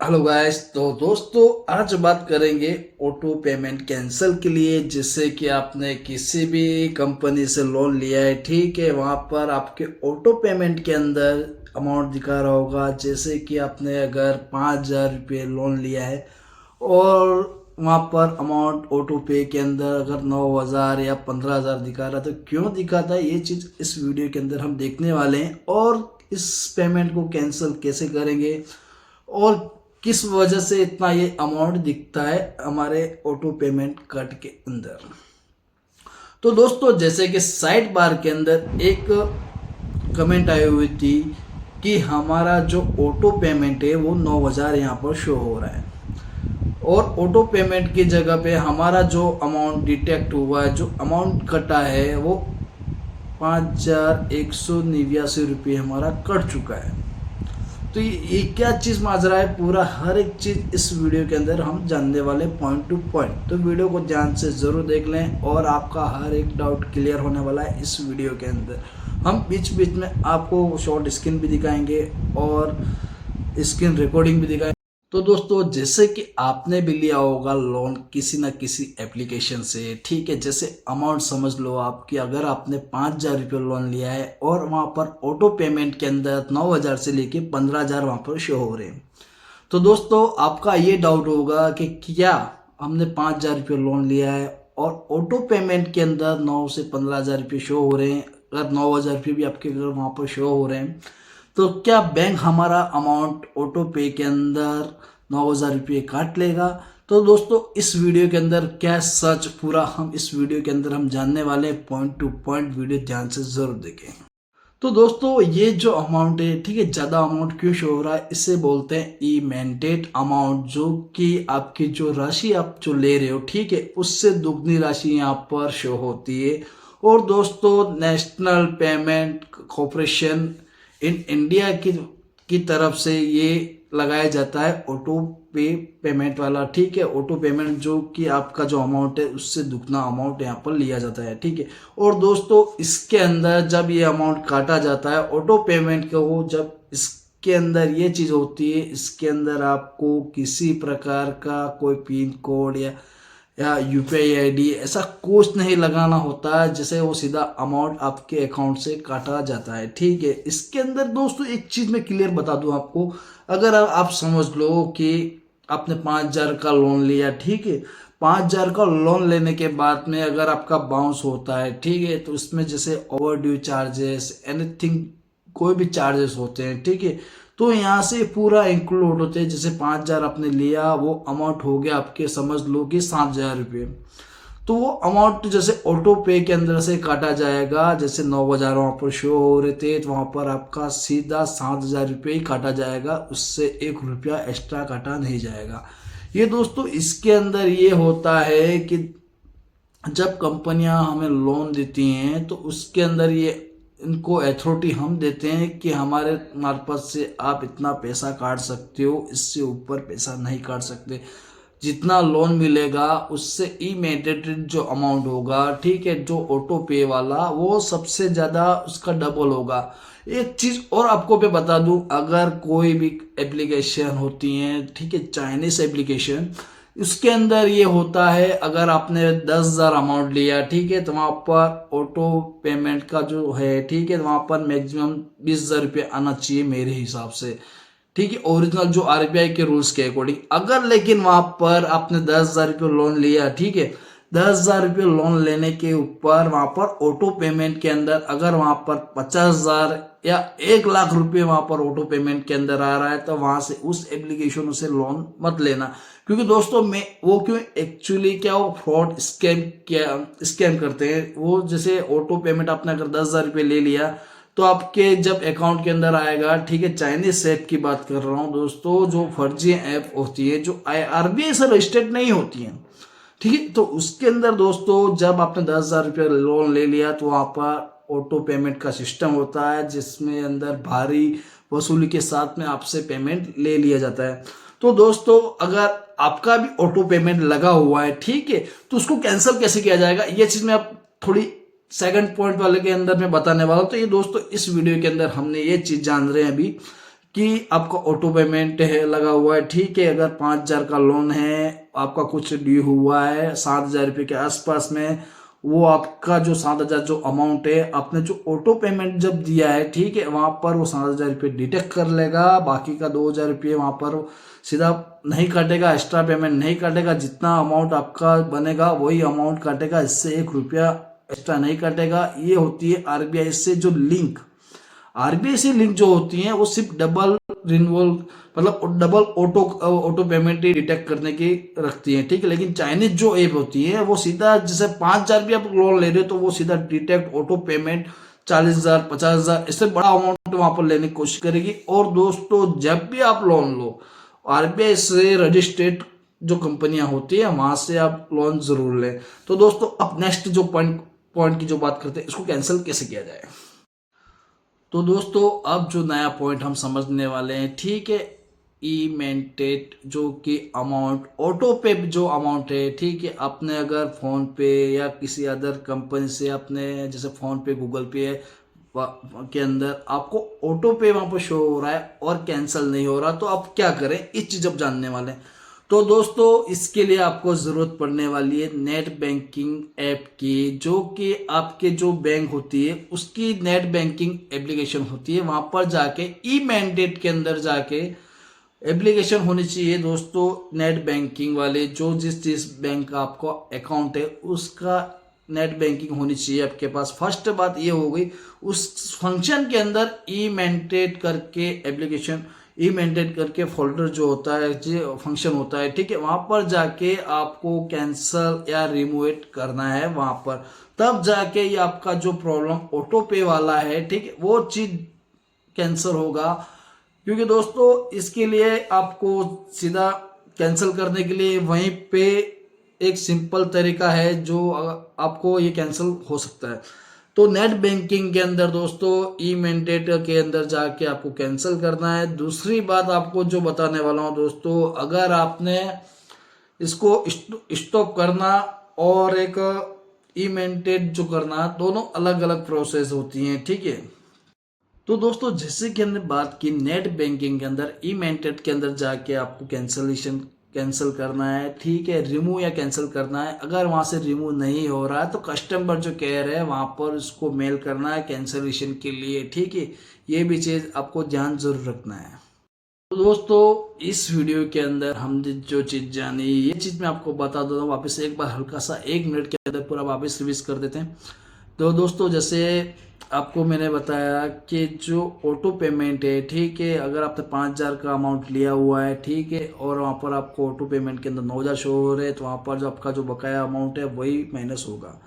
Hello guys. तो दोस्तों आज बात करेंगे ऑटो पेमेंट कैंसिल के लिए। जिससे कि आपने किसी भी कंपनी से लोन लिया है, ठीक है, वहाँ पर आपके ऑटो पेमेंट के अंदर अमाउंट दिखा रहा होगा। जैसे कि आपने अगर 5,000 रुपये लोन लिया है और वहाँ पर अमाउंट ऑटो पे के अंदर अगर 9,000 या 15,000 दिखा रहा है, तो क्यों दिखाता है ये चीज़ इस वीडियो के अंदर हम देखने वाले हैं। और इस पेमेंट को कैंसिल कैसे करेंगे और किस वजह से इतना ये अमाउंट दिखता है हमारे ऑटो पेमेंट कार्ड के अंदर। तो दोस्तों जैसे कि साइड बार के अंदर एक कमेंट आई हुई थी कि हमारा जो ऑटो पेमेंट है वो 9,000 यहाँ पर शो हो रहा है और ऑटो पेमेंट की जगह पे हमारा जो अमाउंट डिटेक्ट हुआ है, जो अमाउंट कटा है वो 5,189 रुपये हमारा कट चुका है। तो ये क्या चीज़ माजरा है, पूरा हर एक चीज़ इस वीडियो के अंदर हम जानने वाले पॉइंट टू पॉइंट। तो वीडियो को ध्यान से ज़रूर देख लें और आपका हर एक डाउट क्लियर होने वाला है इस वीडियो के अंदर। हम बीच बीच में आपको शॉर्ट स्क्रीन भी दिखाएंगे और स्क्रीन रिकॉर्डिंग भी दिखाएंगे। तो दोस्तों जैसे कि आपने भी लिया होगा लोन किसी ना किसी एप्लीकेशन से, ठीक है, जैसे अमाउंट समझ लो आप कि अगर आपने 5,000 रुपये लोन लिया है और वहाँ पर ऑटो पेमेंट के अंदर 9,000 से लेके 15,000 वहाँ पर शो हो रहे हैं। तो दोस्तों आपका ये डाउट होगा कि क्या हमने 5,000 रुपये लोन लिया है और ऑटो पेमेंट के अंदर 9 से 15,000 रुपये शो हो रहे हैं, अगर 9,000 रुपये भी आपके अगर वहाँ पर शो हो रहे हैं, तो क्या बैंक हमारा अमाउंट ऑटो पे के अंदर 9,000 रुपये काट लेगा। तो दोस्तों इस वीडियो के अंदर क्या सच पूरा हम इस वीडियो के अंदर हम जानने वाले पॉइंट टू पॉइंट। वीडियो ध्यान से जरूर देखें। तो दोस्तों ये जो अमाउंट है, ठीक है, ज़्यादा अमाउंट क्यों शो हो रहा है, इसे बोलते हैं ई मैंडेट अमाउंट, जो कि आपकी जो राशि आप जो ले रहे हो, ठीक है, उससे दुगनी राशि यहाँ पर शो होती है। और दोस्तों national payment corporation in India की तरफ से ये लगाया जाता है ऑटो पे पेमेंट वाला, ठीक है। ऑटो पेमेंट जो कि आपका जो अमाउंट है उससे दुगना अमाउंट यहाँ पर लिया जाता है, ठीक है। और दोस्तों इसके अंदर जब ये अमाउंट काटा जाता है ऑटो पेमेंट को, जब इसके अंदर ये चीज़ होती है, इसके अंदर आपको किसी प्रकार का कोई पिन कोड या यूपीआई आईडी ऐसा कुछ नहीं लगाना होता है, जिसे वो सीधा अमाउंट आपके अकाउंट से काटा जाता है, ठीक है। इसके अंदर दोस्तों एक चीज़ मैं क्लियर बता दूं आपको। अगर आप समझ लो कि आपने 5,000 का लोन लिया, ठीक है, 5,000 का लोन लेने के बाद में अगर आपका बाउंस होता है, ठीक है, तो इसमें जैसे ओवर ड्यू चार्जेस एनीथिंग कोई भी चार्जेस होते हैं, ठीक है, तो यहाँ से पूरा इंक्लूड होते हैं। जैसे 5,000 आपने लिया, वो अमाउंट हो गया आपके, समझ लो कि 7,000 रुपये। तो वो अमाउंट जैसे ऑटो पे के अंदर से काटा जाएगा। जैसे 9,000 वहाँ पर शो हो रहे थे, तो वहाँ पर आपका सीधा 7,000 रुपये ही काटा जाएगा, उससे 1 रुपया एक्स्ट्रा काटा नहीं जाएगा। ये दोस्तों इसके अंदर ये होता है कि जब कंपनियां हमें लोन देती हैं तो उसके अंदर ये इनको अथॉरिटी हम देते हैं कि हमारे मार्फत से आप इतना पैसा काट सकते हो, इससे ऊपर पैसा नहीं काट सकते। जितना लोन मिलेगा उससे इमीडिएट जो अमाउंट होगा, ठीक है, जो ऑटो पे वाला वो सबसे ज़्यादा उसका डबल होगा। एक चीज़ और आपको पे बता दूं, अगर कोई भी एप्लीकेशन होती हैं, ठीक है, चाइनीस एप्लीकेशन, उसके अंदर ये होता है अगर आपने 10,000 अमाउंट लिया, ठीक है, तो वहाँ पर ऑटो पेमेंट का जो है, ठीक है, वहाँ पर मैक्सिमम 20,000 रुपये आना चाहिए मेरे हिसाब से, ठीक है, ओरिजिनल जो आरबीआई के रूल्स के अकॉर्डिंग। अगर लेकिन वहां पर आपने 10,000 रुपये लोन लिया, ठीक है, 10,000 रुपये लोन लेने के ऊपर वहां पर ऑटो पेमेंट के अंदर अगर वहां पर 50,000 या 1 लाख रुपये वहां पर ऑटो पेमेंट के अंदर आ रहा है, तो वहां से उस एप्लीकेशन से लोन मत लेना। क्योंकि दोस्तों मैं वो क्यों एक्चुअली क्या वो फ्रॉड स्कैम करते हैं। वो जैसे ऑटो पेमेंट आपने अगर 10,000 रुपये ले लिया, तो आपके जब अकाउंट के अंदर आएगा, ठीक है, चाइनीज ऐप की बात कर रहा हूँ दोस्तों, जो फर्जी ऐप होती है, जो आरबीआई से रजिस्टर्ड नहीं होती है, ठीक है, तो उसके अंदर दोस्तों जब आपने 10,000 रुपये लोन ले लिया, तो वहाँ पर ऑटो पेमेंट का सिस्टम होता है, जिसमें अंदर भारी वसूली के साथ में आपसे पेमेंट ले लिया जाता है। तो दोस्तों अगर आपका भी ऑटो पेमेंट लगा हुआ है, ठीक है, तो उसको कैंसिल कैसे किया जाएगा, ये चीज़ मैं आप थोड़ी सेकंड पॉइंट वाले के अंदर मैं बताने वाला हूँ। तो ये दोस्तों इस वीडियो के अंदर हमने ये चीज़ जान रहे हैं अभी कि आपका ऑटो पेमेंट है लगा हुआ है, ठीक है। अगर 5,000 का लोन है, आपका कुछ ड्यू हुआ है 7,000 रुपये के आसपास में, वो आपका जो 7,000 जो अमाउंट है आपने जो ऑटो पेमेंट जब दिया है, ठीक है, वहां पर वो 7,000 रुपये डिटेक्ट कर लेगा। बाकी का 2,000 रुपये वहां पर सीधा नहीं काटेगा, एक्स्ट्रा पेमेंट नहीं काटेगा। जितना अमाउंट आपका बनेगा वही अमाउंट काटेगा, इससे 1 रुपया एक्स्ट्रा नहीं काटेगा। ये होती है आरबीआई से जो लिंक, आरबीआई से लिंक जो होती है वो सिर्फ डबल रिन्यूअल मतलब डबल ऑटो पेमेंट ही डिटेक्ट करने की रखती है, ठीक है। लेकिन चाइनीज जो ऐप होती है वो सीधा, जैसे 5,000 भी आप लोन ले रहे हो तो वो सीधा डिटेक्ट ऑटो पेमेंट 40,000 50,000 इससे बड़ा अमाउंट वहां पर लेने की कोशिश करेगी। और दोस्तों जब भी आप लोन लो, आरबीआई से रजिस्टर्ड जो कंपनियां होती है वहां से आप लोन जरूर लें। तो दोस्तों अब नेक्स्ट जो पॉइंट की जो बात करते हैं, इसको कैंसिल कैसे किया जाए। तो दोस्तों अब जो नया पॉइंट हम समझने वाले हैं, ठीक है, ई मेंटेट जो कि अमाउंट ऑटो पे जो अमाउंट है, ठीक है, आपने अगर फोन पे या किसी अदर कंपनी से आपने जैसे फोन पे गूगल पे के अंदर आपको ऑटो पे वहां पर शो हो रहा है और कैंसिल नहीं हो रहा, तो आप क्या करें, इस चीज अब जानने वाले हैं। तो दोस्तों इसके लिए आपको जरूरत पड़ने वाली है नेट बैंकिंग ऐप की, जो कि आपके जो बैंक होती है उसकी नेट बैंकिंग एप्लीकेशन होती है। वहां पर जाके ई मैंडेट के अंदर जाके एप्लीकेशन होनी चाहिए दोस्तों, नेट बैंकिंग वाले जो जिस बैंक का आपको अकाउंट है उसका नेट बैंकिंग होनी चाहिए आपके पास। फर्स्ट बात ये हो गई। उस फंक्शन के अंदर ई मैंडेट करके एप्लीकेशन, ई मेंटेन करके फोल्डर जो होता है, जो फंक्शन होता है, ठीक है, वहां पर जाके आपको कैंसल या रिमूव करना है वहां पर। तब जाके ये आपका जो प्रॉब्लम ऑटो पे वाला है, ठीक है, वो चीज कैंसिल होगा। क्योंकि दोस्तों इसके लिए आपको सीधा कैंसिल करने के लिए वहीं पे एक सिंपल तरीका है जो आपको ये कैंसिल हो सकता है। तो नेट बैंकिंग के अंदर दोस्तों ई मैंडेट के अंदर जाके आपको कैंसिल करना है। दूसरी बात आपको जो बताने वाला हूं दोस्तों, अगर आपने इसको स्टॉप करना और एक ई मैंडेट जो करना, दोनों अलग अलग प्रोसेस होती हैं, ठीक है। तो दोस्तों जैसे कि हमने बात की नेट बैंकिंग के अंदर ई मैंडेट के अंदर जाके आपको कैंसिल करना है, ठीक है, रिमूव या कैंसिल करना है। अगर वहां से रिमूव नहीं हो रहा है तो कस्टमर जो केयर है वहां पर उसको मेल करना है कैंसिलेशन के लिए, ठीक है। ये भी चीज आपको ध्यान जरूर रखना है। तो दोस्तों इस वीडियो के अंदर हमने जो चीज जानी, ये चीज मैं आपको बता देता हूँ वापस एक बार, हल्का सा 1 मिनट के अंदर पूरा वापस रिवीज कर देते हैं। तो दोस्तों जैसे आपको मैंने बताया कि जो ऑटो पेमेंट है, ठीक है, अगर आपने 5,000 का अमाउंट लिया हुआ है, ठीक है, और वहाँ पर आपको ऑटो पेमेंट के अंदर 9,000 शो हो रहे हैं, तो वहाँ पर जो आपका जो बकाया अमाउंट है वही माइनस होगा।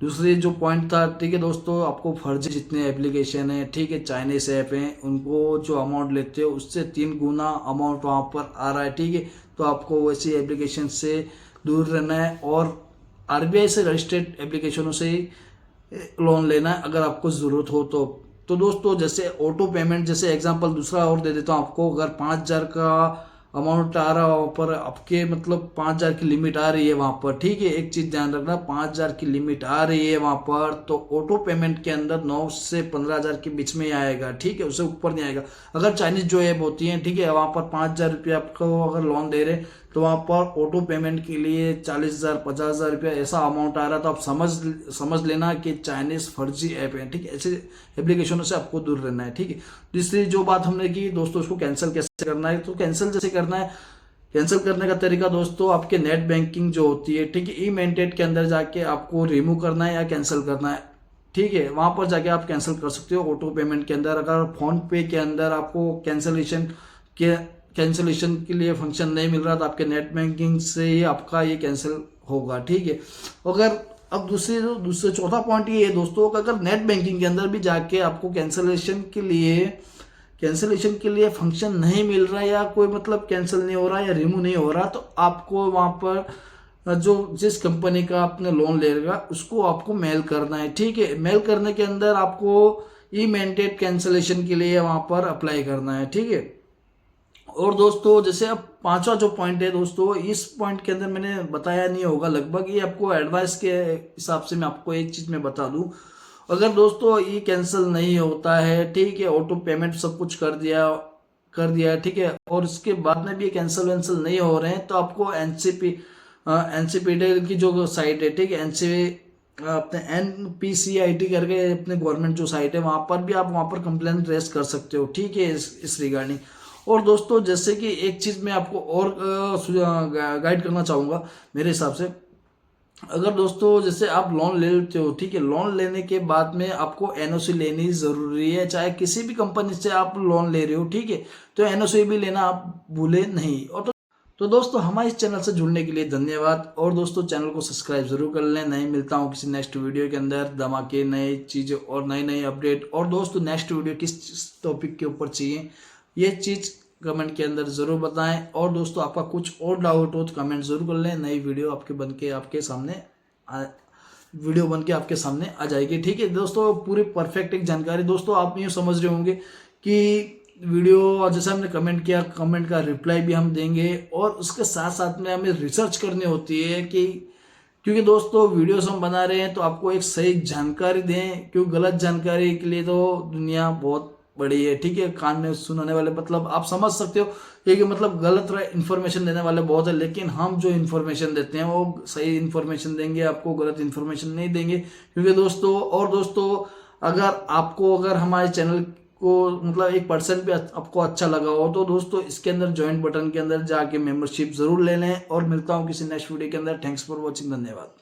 दूसरी जो पॉइंट था, ठीक है दोस्तों, आपको फर्जी जितने एप्लीकेशन है, ठीक है, चाइनीज ऐप हैं, उनको जो अमाउंट लेते हो उससे 3 गुना अमाउंट वहाँ पर आ रहा है, ठीक है। तो आपको वैसी एप्लीकेशन से दूर रहना है और आरबीआई से रजिस्टर्ड एप्लीकेशनों से ही लोन लेना है अगर आपको ज़रूरत हो तो दोस्तों जैसे ऑटो पेमेंट, जैसे एग्जांपल दूसरा और दे देता हूँ आपको। अगर 5,000 का अमाउंट आ रहा हो पर आपके मतलब 5,000 की लिमिट आ रही है वहाँ पर, ठीक है, एक चीज़ ध्यान रखना, 5,000 की लिमिट आ रही है वहाँ पर, तो ऑटो पेमेंट के अंदर 9 से 15,000 के बीच में ही आएगा, ठीक है, उससे ऊपर नहीं आएगा। अगर चाइनीज जो ऐप होती है, ठीक है, वहाँ पर 5,000 रुपये आपको अगर लोन दे रहे तो वहाँ पर ऑटो पेमेंट के लिए 40,000 50,000 रुपया ऐसा अमाउंट आ रहा, तो आप समझ लेना कि चाइनीज फर्जी ऐप है, ठीक है। ऐसे एप्लीकेशनों से आपको दूर रहना है, ठीक है। तीसरी जो बात हमने की दोस्तों, उसको कैंसिल कैसे करना है, तो कैंसिल जैसे करना है, कैंसिल करने का तरीका दोस्तों, आपके नेट बैंकिंग जो होती है, ठीक है, ई मेंटेट के अंदर जाके आपको रिमूव करना है या कैंसिल करना है, ठीक है, वहां पर जाके आप कैंसिल कर सकते हो ऑटो पेमेंट के अंदर। अगर फोन पे के अंदर आपको कैंसिलेशन के लिए फंक्शन नहीं मिल रहा तो आपके नेट बैंकिंग से ही आपका ये कैंसिल होगा, ठीक है। अगर अब दूसरे चौथा पॉइंट ये है दोस्तों, अगर नेट बैंकिंग के अंदर भी जाके आपको कैंसिलेशन के लिए फंक्शन नहीं मिल रहा या कोई मतलब कैंसिल नहीं हो रहा या रिमूव नहीं हो रहा, तो आपको वहां पर जो जिस कंपनी का आपने लोन लेगा उसको आपको मेल करना है, ठीक है। मेल करने के अंदर आपको ई मेंटेड कैंसिलेशन के लिए वहां पर अप्लाई करना है, ठीक है। और दोस्तों जैसे अब 5वां जो पॉइंट है दोस्तों, इस पॉइंट के अंदर मैंने बताया नहीं होगा लगभग, ये आपको एडवाइस के हिसाब से मैं आपको एक चीज में बता दूं। अगर दोस्तों ये कैंसिल नहीं होता है, ठीक है, ऑटो पेमेंट सब कुछ कर दिया, कर दिया है, ठीक है, और इसके बाद में भी कैंसिल वैंसिल नहीं हो रहे हैं, तो आपको एनसीपीडी की जो साइट है, ठीक है, अपने NPCIT करके अपने गवर्नमेंट जो साइट है, वहाँ पर भी आप वहाँ पर कंप्लेंट रेज कर सकते हो, ठीक है, इस रिगार्डिंग। और दोस्तों जैसे कि एक चीज़ मैं आपको और गाइड करना चाहूँगा मेरे हिसाब से, अगर दोस्तों जैसे आप लोन ले लेते हो, ठीक है, लोन लेने के बाद में आपको NOC लेनी ज़रूरी है, चाहे किसी भी कंपनी से आप लोन ले रहे हो, ठीक है, तो NOC भी लेना आप भूले नहीं। और तो दोस्तों हमारे इस चैनल से जुड़ने के लिए धन्यवाद, और दोस्तों चैनल को सब्सक्राइब जरूर कर लें। नहीं, मिलता हूँ किसी नेक्स्ट वीडियो के अंदर धमाके नए चीज़ें और नई नई अपडेट। और दोस्तों नेक्स्ट वीडियो किस टॉपिक के ऊपर चाहिए ये चीज़ कमेंट के अंदर ज़रूर बताएं। और दोस्तों आपका कुछ और डाउट हो तो कमेंट ज़रूर कर लें, नई वीडियो आपके सामने आपके सामने आ जाएगी, ठीक है दोस्तों। पूरी परफेक्ट एक जानकारी, दोस्तों आप यूँ समझ रहे होंगे कि वीडियो जैसे हमने कमेंट किया, कमेंट का रिप्लाई भी हम देंगे, और उसके साथ साथ में हमें रिसर्च करनी होती है कि, क्योंकि दोस्तों वीडियोस हम बना रहे हैं तो आपको एक सही जानकारी दें, क्योंकि गलत जानकारी के लिए तो दुनिया बहुत बड़ी है, ठीक है, कान में सुनाने वाले, मतलब आप समझ सकते हो कि मतलब गलत इन्फॉर्मेशन देने वाले बहुत है, लेकिन हम जो इन्फॉर्मेशन देते हैं वो सही इन्फॉर्मेशन देंगे, आपको गलत इन्फॉर्मेशन नहीं देंगे। क्योंकि दोस्तों अगर हमारे चैनल को मतलब 1% भी आपको अच्छा लगा हो तो दोस्तों इसके अंदर ज्वाइन बटन के अंदर जाके मेंबरशिप जरूर ले लें। और मिलता हूँ किसी नेक्स्ट वीडियो के अंदर। थैंक्स फॉर वॉचिंग, धन्यवाद।